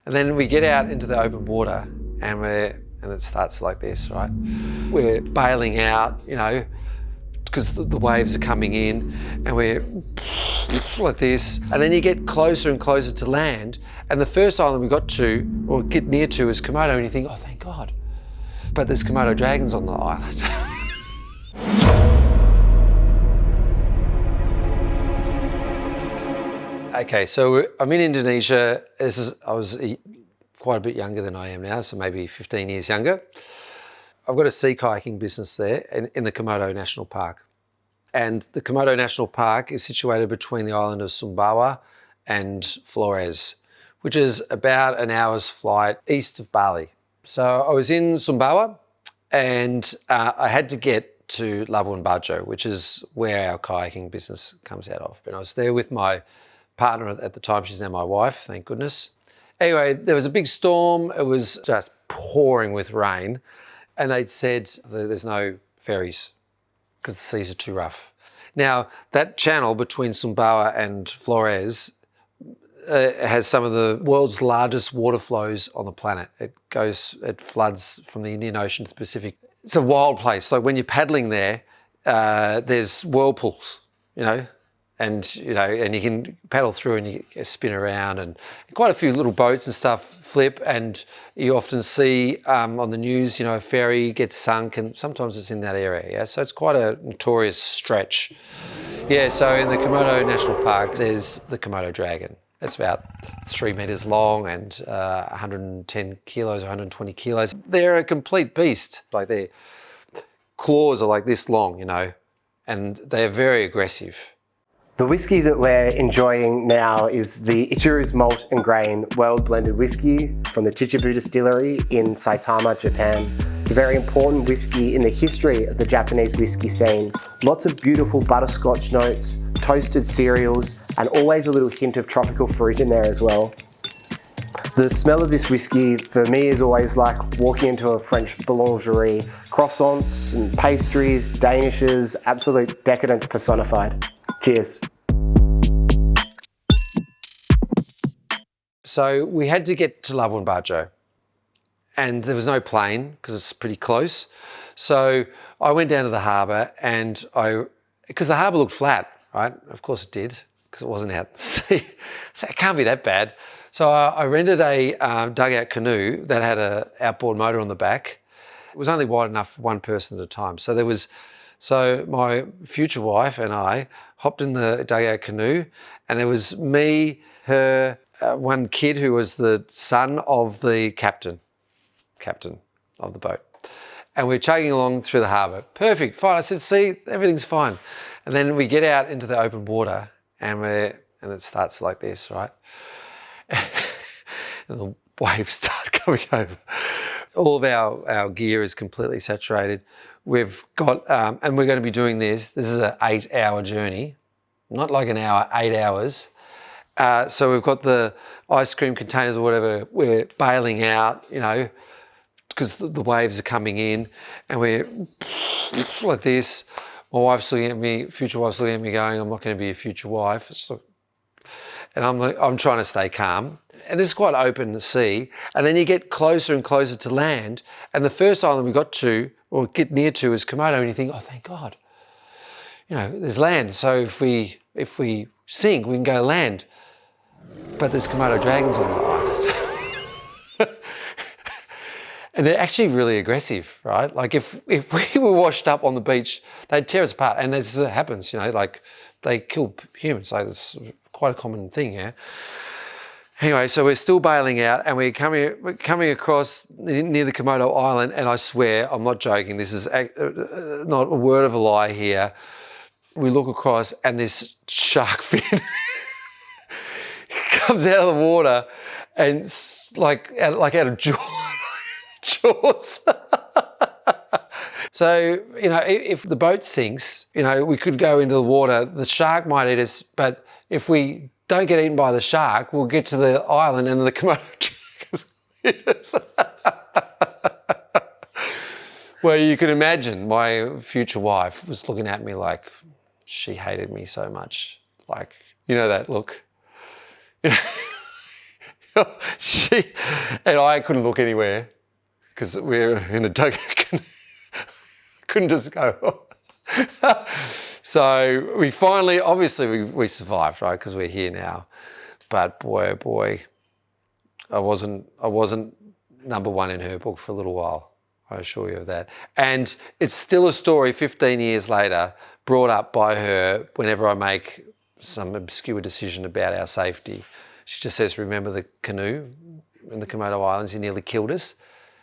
And then we get out into the open water and it starts like this, right? We're bailing out, you know, because the waves are coming in and we're like this. And then you get closer and closer to land. And the first island we got to, or get near to, is Komodo, and you think, oh, thank God. But there's Komodo dragons on the island. Okay, so I'm in Indonesia. I was quite a bit younger than I am now, so maybe 15 years younger. I've got a sea kayaking business there in the Komodo National Park. And the Komodo National Park is situated between the island of Sumbawa and Flores, which is about an hour's flight east of Bali. So I was in Sumbawa and I had to get to Labuan Bajo, which is where our kayaking business comes out of. And I was there with my partner at the time. She's now my wife, thank goodness. Anyway, there was a big storm. It was just pouring with rain. And they'd said there's no ferries because the seas are too rough. Now, that channel between Sumbawa and Flores has some of the world's largest water flows on the planet. It floods from the Indian Ocean to the Pacific. It's a wild place. Like when you're paddling there, there's whirlpools, you know, and you can paddle through and you spin around, and quite a few little boats and stuff flip, and you often see on the news, you know, a ferry gets sunk, and sometimes it's in that area. Yeah, so it's quite a notorious stretch. Yeah, so in the Komodo National Park, there's the Komodo dragon. It's about 3 meters long and 110 kilos, 120 kilos. They're a complete beast. Like their claws are like this long, you know, and they're very aggressive. The whiskey that we're enjoying now is the Ichiro's Malt and Grain World Blended Whisky from the Chichibu Distillery in Saitama, Japan. It's a very important whiskey in the history of the Japanese whiskey scene. Lots of beautiful butterscotch notes, toasted cereals, and always a little hint of tropical fruit in there as well. The smell of this whiskey for me is always like walking into a French boulangerie. Croissants and pastries, danishes, absolute decadence personified. Cheers. So we had to get to Labuan Bajo and there was no plane because it's pretty close. So I went down to the harbour and because the harbour looked flat, right? Of course it did, because it wasn't out to sea. So it can't be that bad. So I rented a dugout canoe that had an outboard motor on the back. It was only wide enough for one person at a time. So my future wife and I hopped in the dugout canoe, and there was me, her, one kid who was the son of the captain of the boat. And we're chugging along through the harbour. Perfect, fine. I said, see, everything's fine. And then we get out into the open water and it starts like this, right? And the waves start coming over. All of our gear is completely saturated. We've got, and we're going to be doing this. This is an 8-hour journey, not like an hour, 8 hours. So we've got the ice cream containers or whatever. We're bailing out, you know, because the waves are coming in, and we're like this. My wife's looking at me, future wife's looking at me going, I'm not going to be a future wife. And I'm trying to stay calm. And this is quite open to sea. And then you get closer and closer to land. And the first island we got to, or get near to, is Komodo, and you think, oh, thank God. You know, there's land. So if we sink, we can go to land. But there's Komodo dragons on the island. And they're actually really aggressive, right? Like if we were washed up on the beach, they'd tear us apart. And this happens, you know, like they kill humans. Like it's quite a common thing, yeah? Anyway, so we're still bailing out, and we're coming across near the Komodo Island, and I swear, I'm not joking, this is not a word of a lie here. We look across and this shark fin comes out of the water and like out of jaws. So, you know, if the boat sinks, you know, we could go into the water, the shark might eat us, but if we don't get eaten by the shark, we'll get to the island and the Komodo dragons will eat us. Well, you can imagine my future wife was looking at me like she hated me so much. Like, you know that look? And I couldn't look anywhere because we're in a dugout. Couldn't just go. So we finally, obviously we survived, right? Because we're here now. But boy, oh boy, I wasn't number one in her book for a little while. I assure you of that. And it's still a story 15 years later, brought up by her whenever I make some obscure decision about our safety. She just says, remember the canoe in the Komodo Islands, you nearly killed us.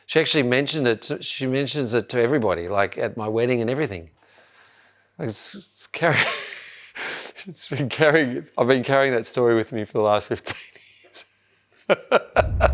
She actually mentioned it. She mentions it to everybody, like at my wedding and everything. It's been carrying. I've been carrying that story with me for the last 15 years.